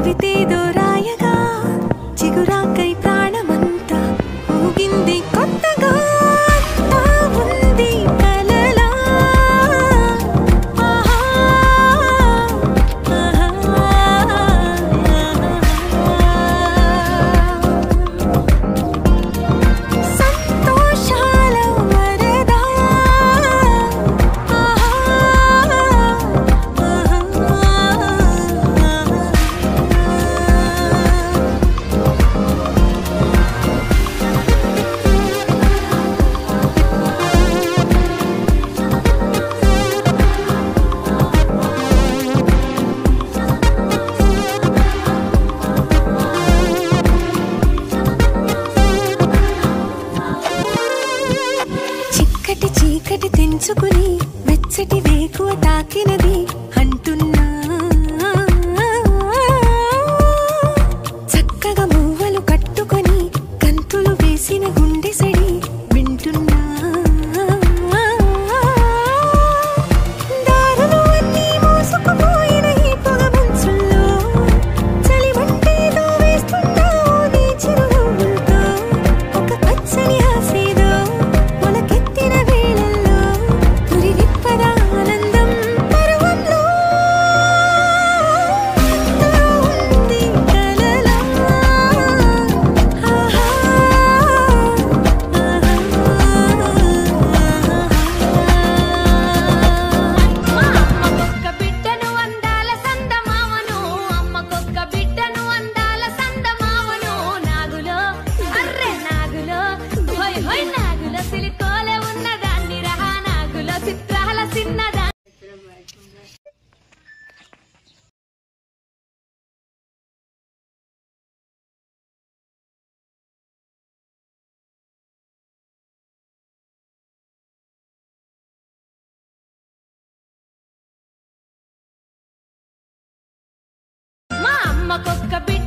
కవితేదో రాయగా చిగురాకై ప్రాణమంతా ఊగింది కొత్తగా ఉంది కలలా సంతోషాల వరదా చిక్కటి చీకటి తెంచుకుని వెచ్చటి వేకువ తాకినది అంటున్నా చక్కగా మువ్వలు కట్టుకొని కంతులు వేసిన గుండె సడి వింటున్నా దారులు అన్నీ మోసుకుపోయిన ఈ పొగ మంచుల్లో చలిమంటేదో వేస్తున్నావు నీ చిరునవ్వులతో ఒక పచ్చని ఆసేదో మొలకెత్తిన వేళల్లో పురి విప్పద ఆనందం పరువంలో ఉంది కలలా అమ్మకొక్క బిడ్డను అందాల సందమావను అమ్మకొక్క బిడ్డను అందాల సందమావను నాగులో అర్రె నాగులో హోయ్ హోయ్ నాగుల సిలికోలే ఉన్నదాన్ని రహా నాగుల చిత్రాల చిన్నదా మా అమ్మకొక్క బిడ్డ